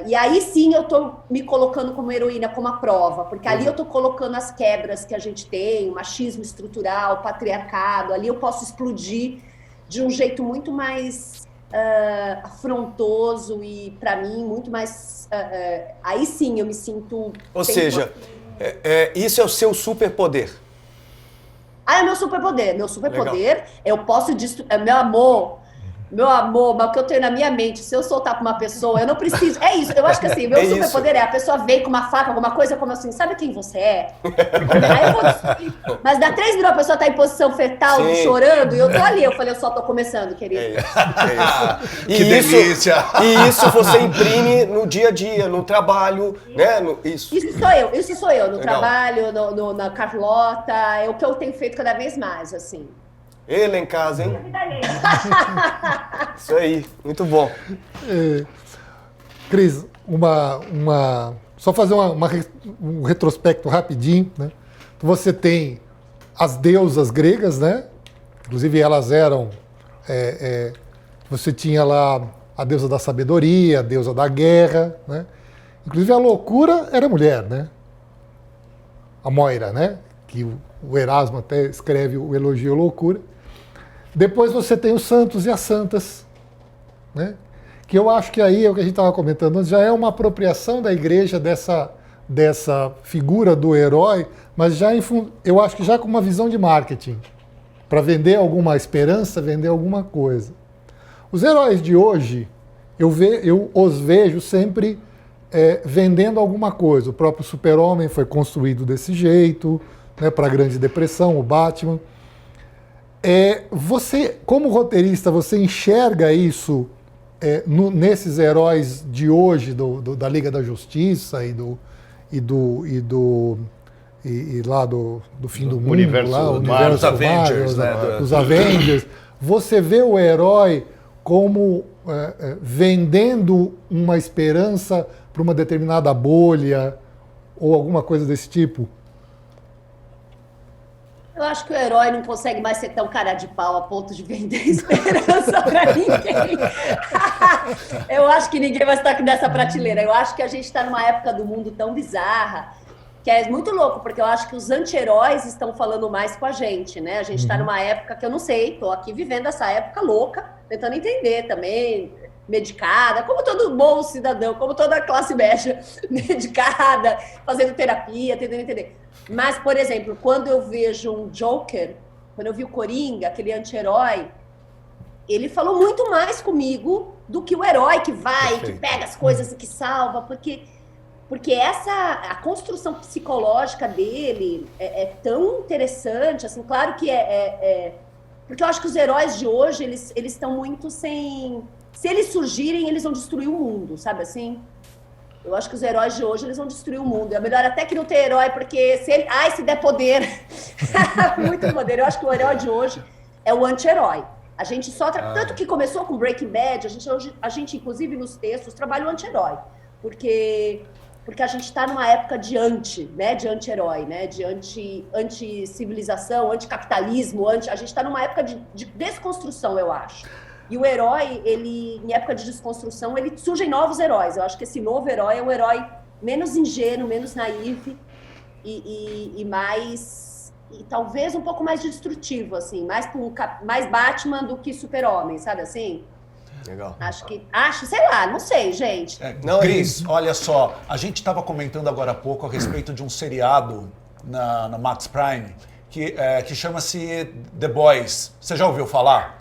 e aí sim eu estou me colocando como heroína, como a prova, porque ali eu estou colocando as quebras que a gente tem, o machismo estrutural, o patriarcado, ali eu posso explodir de um jeito muito mais afrontoso e, para mim, muito mais... aí sim eu me sinto... Ou seja, isso é o seu superpoder. É meu superpoder. Meu superpoder, eu posso destruir. Meu amor, mas o que eu tenho na minha mente, se eu soltar pra uma pessoa, eu não preciso. É isso, eu acho que assim, meu superpoder a pessoa vem com uma faca, alguma coisa, como assim, sabe quem você é? Aí eu vou destruir. Mas dá 3 minutos a pessoa tá em posição fetal, chorando, e eu tô ali. Eu falei, eu só tô começando, querido. Que delícia! E isso você imprime no dia a dia, no trabalho, né? Isso sou eu, no trabalho, na Carlota, é o que eu tenho feito cada vez mais, assim. Ele em casa, hein? Isso aí, muito bom. Cris, só fazer um retrospecto rapidinho, né? Você tem as deusas gregas, né? Inclusive elas eram... você tinha lá a deusa da sabedoria, a deusa da guerra, né? Inclusive a loucura era mulher, né? A Moira, né? Que o Erasmo até escreve o Elogio à Loucura. Depois você tem os santos e as santas, né? Que eu acho que aí, é o que a gente estava comentando antes, já é uma apropriação da igreja dessa figura do herói, mas eu acho que já com uma visão de marketing, para vender alguma esperança, vender alguma coisa. Os heróis de hoje, eu os vejo sempre vendendo alguma coisa. O próprio Super-Homem foi construído desse jeito, né, para a Grande Depressão, o Batman. Você, como roteirista, você enxerga isso nesses heróis de hoje, da Liga da Justiça e lá do fim do mundo, universo, lá, o universo Avengers, né? Os Avengers. Você vê o herói como vendendo uma esperança para uma determinada bolha ou alguma coisa desse tipo? Eu acho que o herói não consegue mais ser tão cara de pau a ponto de vender esperança pra ninguém. Eu acho que ninguém vai estar aqui nessa prateleira. Eu acho que a gente está numa época do mundo tão bizarra que é muito louco, porque eu acho que os anti-heróis estão falando mais com a gente, né? A gente está numa época que eu não sei, tô aqui vivendo essa época louca, tentando entender também. medicada, como todo bom cidadão, como toda classe média, medicada, fazendo terapia, tentando entender. Mas, por exemplo, quando eu vejo um Joker, quando eu vi o Coringa, aquele anti-herói, ele falou muito mais comigo do que o herói que vai, que pega as coisas e que salva, porque a construção psicológica dele é tão interessante, assim, claro que porque eu acho que os heróis de hoje, eles estão muito sem... Se eles surgirem, eles vão destruir o mundo, sabe assim? Eu acho que os heróis de hoje, eles vão destruir o mundo. É melhor até que não ter herói, porque se der poder, muito poder. Eu acho que o herói de hoje é o anti-herói. A gente só... Tanto que começou com Breaking Bad, a gente, inclusive, nos textos, trabalha o anti-herói. Porque a gente está numa época de anti-herói, né? De anti-civilização, anti-capitalismo, a gente está numa época de desconstrução, eu acho. E o herói, em época de desconstrução, surgem novos heróis. Eu acho que esse novo herói é um herói menos ingênuo, menos naíve e mais... E talvez um pouco mais destrutivo, assim. Mais Batman do que Super-Homem, sabe assim? Legal. Sei lá, não sei, gente. Cris, olha só, a gente estava comentando agora há pouco a respeito de um seriado na Max Prime que chama-se The Boys. Você já ouviu falar?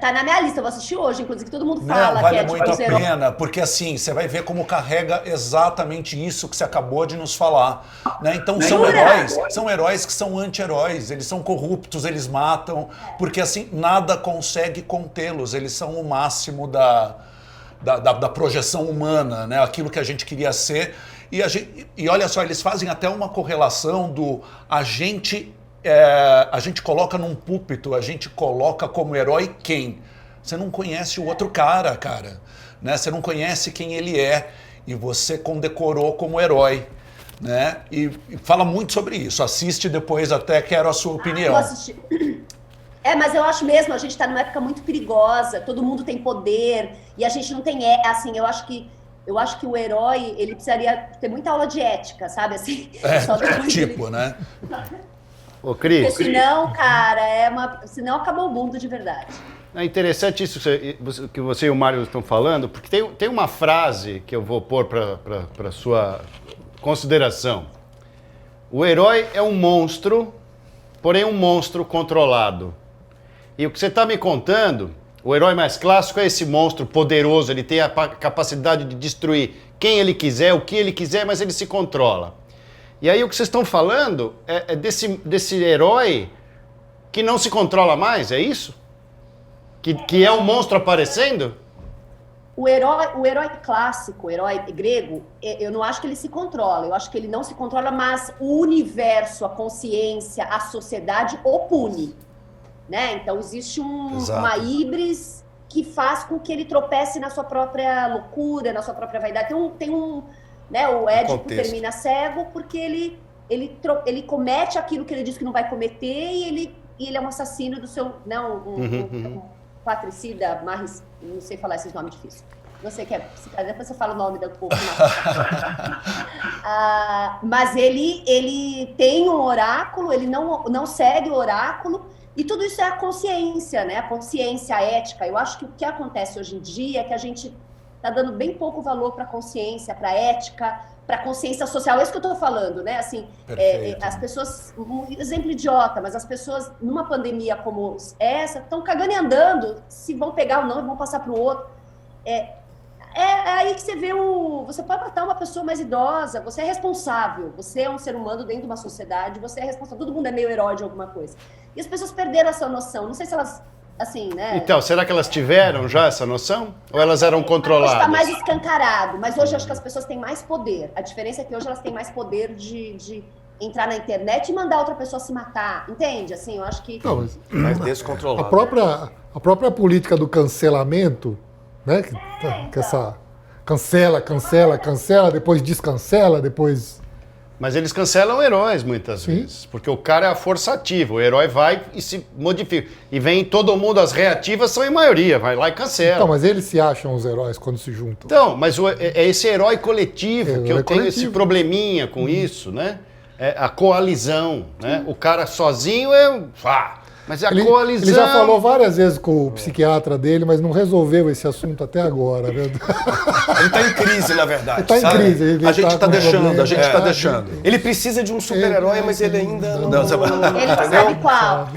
Tá na minha lista, eu vou assistir hoje, inclusive, que todo mundo fala. Não, vale que é muito a pena, porque assim, você vai ver como carrega exatamente isso que você acabou de nos falar. Né? Então são heróis que são anti-heróis, eles são corruptos, eles matam, porque assim, nada consegue contê-los, eles são o máximo da projeção humana, né? Aquilo que a gente queria ser. E olha só, eles fazem até uma correlação do a gente coloca num púlpito, a gente coloca como herói quem? Você não conhece o outro cara, né? Você não conhece quem ele é e você condecorou como herói, né? E fala muito sobre isso. Assiste depois, até quero a sua opinião. Vou assistir. Mas eu acho mesmo, a gente está numa época muito perigosa, todo mundo tem poder e a gente não tem, assim, eu acho que o herói, ele precisaria ter muita aula de ética, sabe, assim? Né? Ô, Cris. Porque senão, cara, senão acabou o mundo de verdade. É interessante isso que você e o Mário estão falando, porque tem uma frase que eu vou pôr para sua consideração. O herói é um monstro, porém um monstro controlado. E o que você está me contando, o herói mais clássico é esse monstro poderoso, ele tem a capacidade de destruir quem ele quiser, o que ele quiser, mas ele se controla. E aí o que vocês estão falando é desse herói que não se controla mais, é isso? Que é um monstro aparecendo? O herói clássico, o herói grego, eu não acho que ele se controla, eu acho que ele não se controla, mas o universo, a consciência, a sociedade o pune. Né? Então existe uma híbris que faz com que ele tropece na sua própria loucura, na sua própria vaidade. Né, o Édipo termina cego porque ele comete aquilo que ele diz que não vai cometer e ele é um assassino do seu... um patricida, não sei falar esses nomes difíceis. Você quer, depois você fala o nome do povo. Mas ele tem um oráculo, ele não segue o oráculo, e tudo isso é a consciência, né? A consciência, a ética. Eu acho que o que acontece hoje em dia é que a gente está dando bem pouco valor para a consciência, para a ética, para a consciência social. É isso que eu estou falando, né? Assim, as pessoas, um exemplo idiota, mas as pessoas numa pandemia como essa estão cagando e andando, se vão pegar ou não, e vão passar para o outro. É aí que você vê você pode matar uma pessoa mais idosa, você é responsável, você é um ser humano dentro de uma sociedade, você é responsável, todo mundo é meio herói de alguma coisa. E as pessoas perderam essa noção, não sei se elas, assim, né? Então, será que elas tiveram já essa noção? Ou elas eram controladas? Hoje está mais escancarado, mas hoje eu acho que as pessoas têm mais poder. A diferença é que hoje elas têm mais poder de entrar na internet e mandar outra pessoa se matar, entende? Assim, eu acho que... Não, mais descontrolado. A própria política do cancelamento, né? Que essa cancela, depois descancela, depois... Mas eles cancelam heróis muitas vezes, porque o cara é a força ativa, o herói vai e se modifica. E vem todo mundo, as reativas são em maioria, vai lá e cancela. Então, mas eles se acham os heróis quando se juntam. Então, mas é esse herói coletivo, que eu tenho esse probleminha com isso, né? É a coalizão, né? O cara sozinho Mas é a Ele coalizão. já falou várias vezes com o psiquiatra dele, mas não resolveu esse assunto até agora. Né? Ele tá em crise, na verdade. Ele tá em sabe? crise. Ele A gente tá com deixando, problema. a gente tá deixando. Ele precisa de um super-herói, mas ele ainda não... Não, você vai- Ele não entendeu? sabe qual.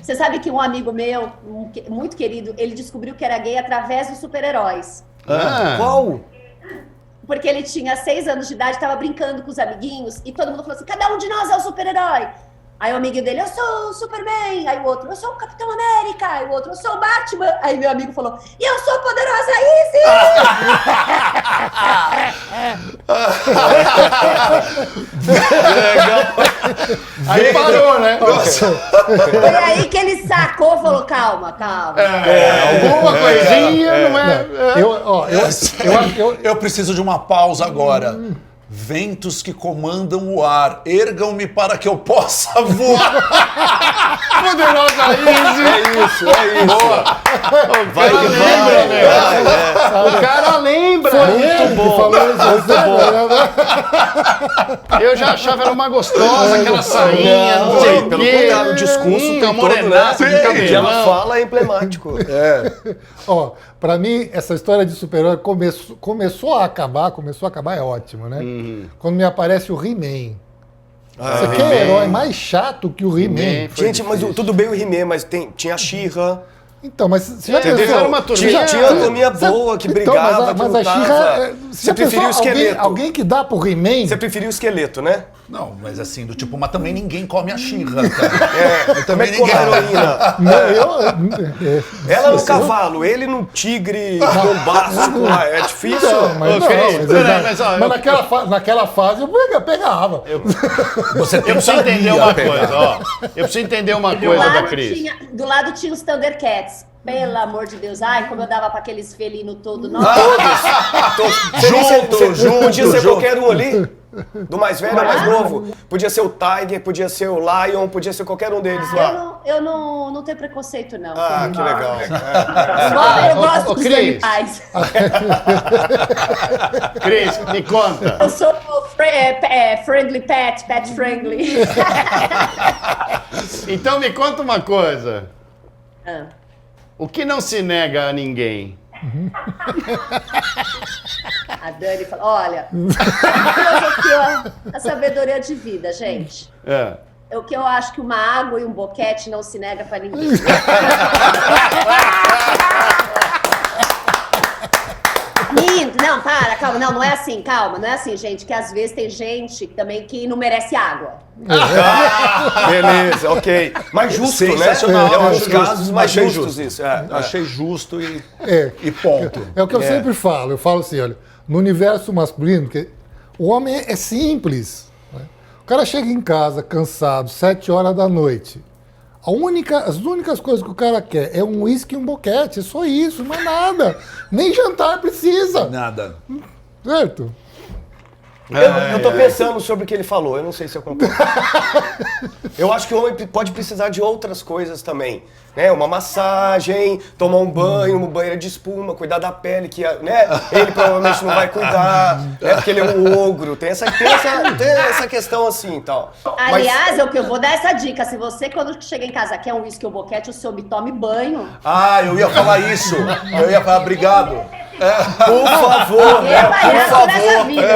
Você sabe que um amigo meu, muito querido, ele descobriu que era gay através dos super-heróis. Qual? Porque ele tinha 6 anos de idade, estava brincando com os amiguinhos, e todo mundo falou assim, cada um de nós é um super-herói. Aí o amiguinho dele, eu sou o Superman. Aí o outro, eu sou o Capitão América. Aí o outro, eu sou o Batman. Aí meu amigo falou, e eu sou a Poderosa Isis! Aí parou, né? Foi aí que ele sacou e falou, calma. Alguma coisinha, não é? Eu preciso de uma pausa agora. Ventos que comandam o ar, ergam-me para que eu possa voar. Poderosa Isis! É isso. Boa. Vai que lembra, né? O cara lembra. Muito bom. Eu já achava ela uma gostosa, aquela sainha, não sei o Pelo quê. contrário, o discurso tem todo, morenaça de né? cabelão. que ela fala é emblemático. Ó, pra mim, essa história de super-herói começou a acabar é ótimo, né? Quando me aparece o He-Man. Você quer herói mais chato que o He-Man? Gente, mas tudo bem o He-Man, mas tinha a She-Ra. Então, mas você já Entendeu? pensou? Era uma turminha. Tinha a turminha boa que Então, brigava, mas que a She-Ra... lutava. Você Você preferia o pensou esqueleto. alguém que dá pro He-Man? Você preferia o esqueleto, né? Não, mas assim, do tipo, mas também ninguém come a She-Ra, cara. Também Também como a ninguém... heroína. Ela no cavalo, ele no tigre bombástico lá. É difícil. Mas, Ok, não, peraí, mas, ó, mas naquela fase eu pegava. Você Eu preciso entender uma coisa, ó. Eu preciso entender uma coisa da Cris. Do lado tinha os Thundercats. Pelo amor de Deus. Ai, como eu dava pra aqueles felinos todos. Nossa. Junto. Podia ser qualquer um ali. Do mais velho ao mais novo. Podia ser o Tiger, podia ser o Lion, podia ser qualquer um deles lá. Eu não tenho preconceito, não. Ah, que legal. Eu gosto Ô, dos Cris. animais. Cris, me conta. Eu sou friendly pet friendly. Então me conta uma coisa. Ah. O que não se nega a ninguém? A Dani falou, olha, a filosofia, a sabedoria de vida, gente. É o que eu acho que uma água e um boquete não se nega pra ninguém. Não, para, calma, não é assim, calma, não é assim, gente, que às vezes tem gente também que não merece água. Beleza, ok. Mais justo, né? Sensacional. É um dos Acho casos justo. mais Achei justos justo. isso. Achei justo e ponto. É o que eu sempre falo. Eu falo assim, olha, no universo masculino, que o homem é simples. Né? O cara chega em casa cansado, 7 horas da noite. As únicas coisas que o cara quer é um uísque e um boquete. É só isso, não é nada. Nem jantar precisa. Nada. Certo? Eu tô pensando sobre o que ele falou, eu não sei se eu concordo. Eu acho que o homem pode precisar de outras coisas também. Né? Uma massagem, tomar um banho, uma banheira de espuma, cuidar da pele, que né? Ele provavelmente não vai cuidar, né? Porque ele é um ogro. Tem essa questão assim e tal. Aliás, eu vou dar essa dica. Se você, quando chega em casa, quer um uísque ou boquete, o seu me tome banho. Ah, eu ia falar isso. Eu ia falar, obrigado. Por favor, né? Por favor. Nessa vida.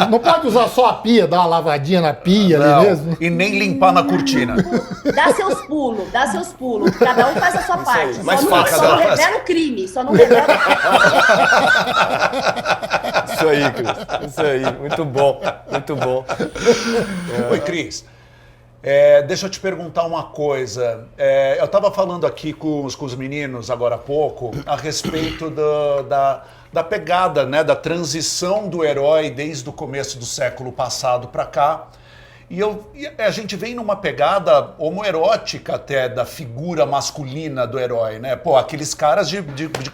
Não pode usar só a pia, dar uma lavadinha na pia ali mesmo. E nem limpar na cortina. Dá seus pulos. Cada um faz a sua parte. mais Só fácil, não cada um faz. revela o crime. Só não revela o crime. Isso aí, Cris. Isso aí. Muito bom. Muito bom. Oi, Cris. Deixa eu te perguntar uma coisa. Eu estava falando aqui com os meninos agora há pouco a respeito da pegada, né, da transição do herói desde o começo do século passado para cá. E a gente vem numa pegada homoerótica até da figura masculina do herói, né? Pô, aqueles caras de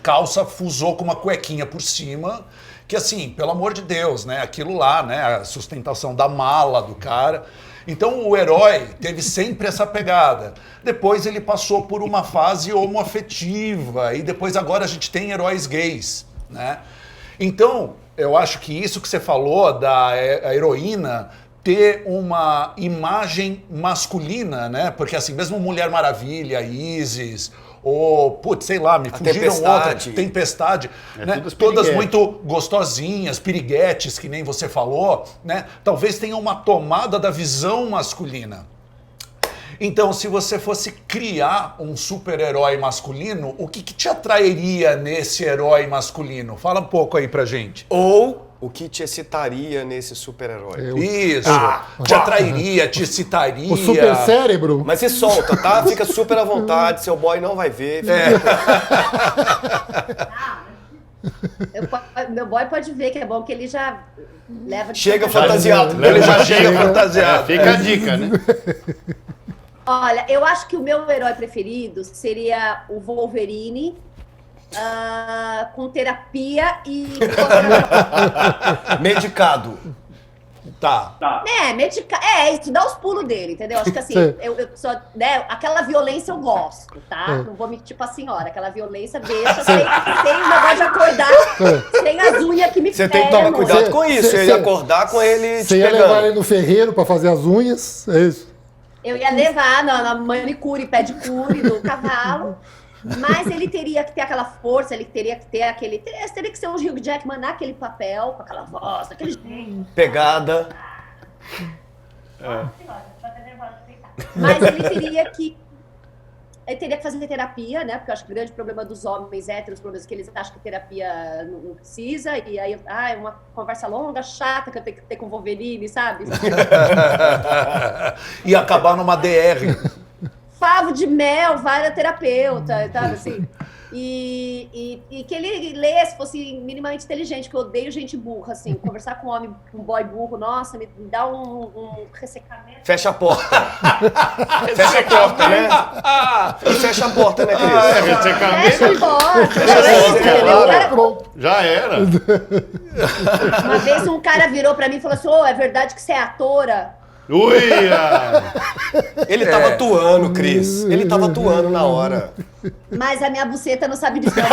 calça fusou com uma cuequinha por cima, que assim, pelo amor de Deus, né? Aquilo lá, né? A sustentação da mala do cara. Então o herói teve sempre essa pegada. Depois ele passou por uma fase homoafetiva e depois agora a gente tem heróis gays, né? Então, eu acho que isso que você falou da heroína ter uma imagem masculina, né? Porque assim, mesmo Mulher Maravilha, Isis, ou, putz, sei lá, me fugiram outras, Tempestade, né? Todas muito gostosinhas, piriguetes, que nem você falou, né? Talvez tenha uma tomada da visão masculina. Então, se você fosse criar um super-herói masculino, o que te atrairia nesse herói masculino? Fala um pouco aí pra gente. Ou o que te excitaria nesse super-herói? Isso, te atrairia, te excitaria. O super cérebro. Mas se solta, tá? Fica super à vontade, seu boy não vai ver. Meu boy pode ver que é bom que ele já leva... Chega fantasiado. Ele já chega fantasiado. Fica a dica, né? Olha, eu acho que o meu herói preferido seria o Wolverine, com terapia e... Medicado. Tá. Isso, dá os pulos dele, entendeu? Acho que assim, eu só, né, aquela violência eu gosto, tá? Não vou mentir pra senhora, aquela violência deixa sem o negócio de acordar, sem as unhas que me Você tem que tomar cuidado com isso, ele acordar com ele te Você ia pegando. levar ele no ferreiro pra fazer as unhas, é isso? Eu ia levar na manicure, pedicure do cavalo, mas ele teria que ter aquela força, ele teria que ter aquele... Teria que ser um Hugh Jackman naquele papel, com aquela voz, aquele jeito. Pegada. Mas ele teria que fazer terapia, né? Porque eu acho que o grande problema dos homens héteros, problemas que eles acham que terapia não precisa, e aí, é uma conversa longa, chata que eu tenho que ter com o Wolverine, sabe? E acabar numa DR. Favo de mel, vai na terapeuta, sabe assim? E que ele lesse, fosse minimamente inteligente, que eu odeio gente burra, assim. Conversar com um homem, um boy burro, nossa, me dá um ressecamento. Fecha a porta. Fecha a porta, né? E fecha a porta, né, Cris? Fecha a porta. Pronto. Já era. Uma vez um cara virou pra mim e falou assim, é verdade que você é atora? Uia! Ele tava atuando, Cris. Ele tava atuando na hora. Mas a minha buceta não sabe disso. Ela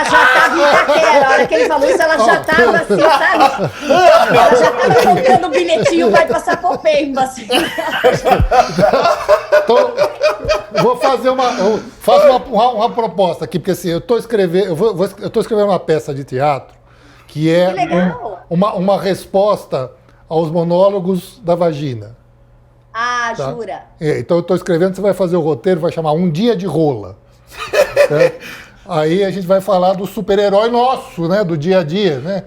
já tava em Itaquera. A hora que ele falou isso, ela já tava assim, sabe? Ela já tava comprando um bilhetinho, vai passar por Pemba, assim. Então, vou fazer uma proposta aqui, porque assim, eu tô escrevendo uma peça de teatro que é Que legal. uma resposta aos monólogos da vagina. Ah, Tá? jura? Então eu estou escrevendo, você vai fazer o roteiro, vai chamar Um Dia de Rola. Certo? Aí a gente vai falar do super-herói nosso, né? Do dia a dia, né?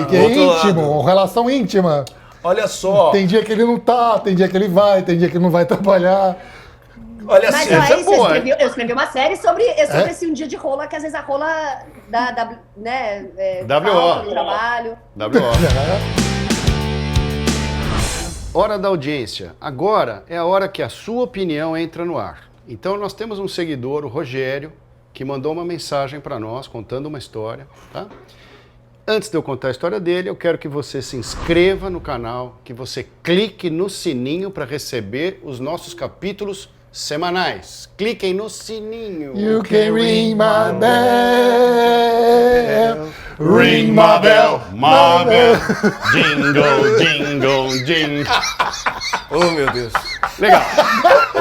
Que é íntimo, uma relação íntima. Olha só. Tem dia que ele não tá, tem dia que ele vai, tem dia que ele não vai trabalhar. Olha Mas assim. aí eu escrevi uma série sobre esse um dia de rola, que às vezes a rola da né, falta no trabalho. W.O. Hora da audiência. Agora é a hora que a sua opinião entra no ar. Então nós temos um seguidor, o Rogério, que mandou uma mensagem para nós contando uma história, tá? Antes de eu contar a história dele, eu quero que você se inscreva no canal, que você clique no sininho para receber os nossos capítulos semanais. Cliquem no sininho. You can ring my bell. Ring my bell, my bell. Jingle, jingle, jingle. Oh, meu Deus. Legal.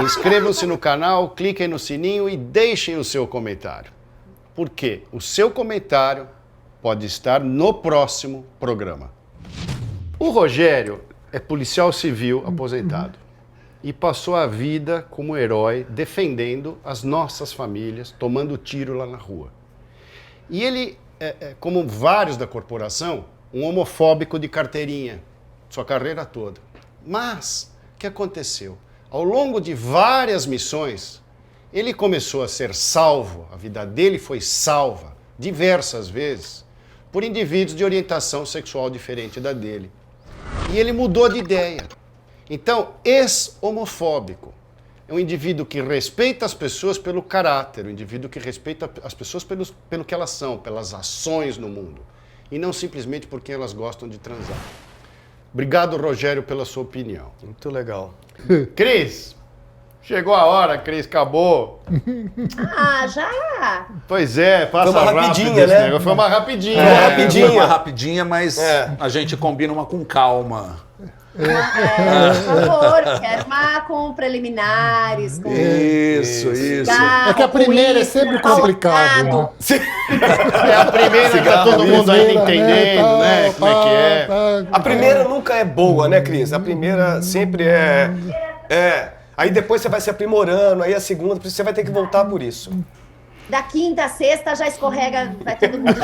Inscrevam-se no canal, cliquem no sininho e deixem o seu comentário. Por quê? O seu comentário pode estar no próximo programa. O Rogério é policial civil aposentado e passou a vida como herói defendendo as nossas famílias, tomando tiro lá na rua. E ele, como vários da corporação, um homofóbico de carteirinha, sua carreira toda. Mas, o que aconteceu? Ao longo de várias missões, ele começou a ser salvo, a vida dele foi salva diversas vezes por indivíduos de orientação sexual diferente da dele. E ele mudou de ideia. Então, ex-homofóbico é um indivíduo que respeita as pessoas pelo caráter, um indivíduo que respeita as pessoas pelo que elas são, pelas ações no mundo, e não simplesmente por quem elas gostam de transar. Obrigado, Rogério, pela sua opinião. Muito legal. Cris, Chegou a hora, Cris, acabou. Ah, já? Pois é, passa Foi uma rápido rapidinha, esse né? negócio. Foi uma rapidinha. Foi uma rapidinha. Foi uma rapidinha, mas É. a gente combina uma com calma. Por favor, quero uma com preliminares, com Isso. cigarro, É que a primeira é sempre uísque, complicado. salgado. Né? É a primeira, tá todo mundo ainda entendendo, Tal, né? Como é que é. A primeira nunca é boa, né, Cris? A primeira sempre é. Aí depois você vai se aprimorando, aí a segunda, você vai ter que voltar por isso. Da quinta a sexta já escorrega, vai todo mundo.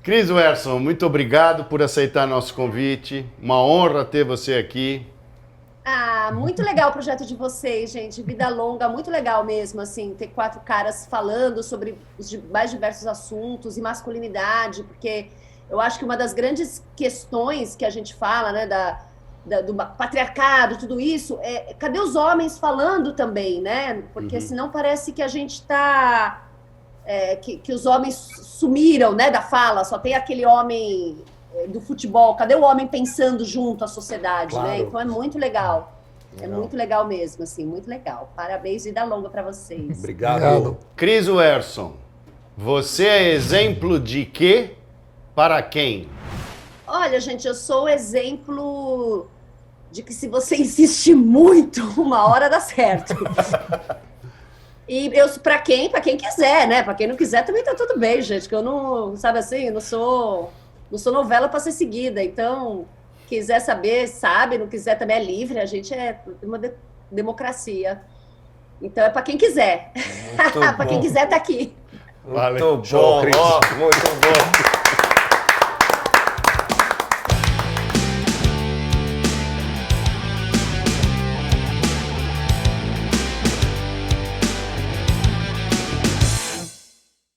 Cris Werson, muito obrigado por aceitar nosso convite. Uma honra ter você aqui. Ah, muito legal o projeto de vocês, gente. Vida longa, muito legal mesmo, assim, ter 4 caras falando sobre os mais diversos assuntos e masculinidade, porque eu acho que uma das grandes questões que a gente fala, né, do patriarcado, tudo isso, cadê os homens falando também, né? Porque senão parece que a gente está... que os homens sumiram, né, da fala, só tem aquele homem do futebol, cadê o homem pensando junto à sociedade, Claro. né? Então é muito legal. É muito legal mesmo, assim, muito legal. Parabéns e vida longa para vocês. Obrigado. Cris Werson, você é exemplo de quê para quem? Olha, gente, eu sou o exemplo de que se você insiste muito, uma hora dá certo. E eu, para quem quiser, né? Para quem não quiser também tá tudo bem, gente. Que eu não, sabe assim, eu não sou novela para ser seguida. Então, quiser saber, sabe. Não quiser também é livre. A gente é uma democracia. Então é para quem quiser. Para quem quiser tá aqui. Valeu. Muito bom, ó, muito bom.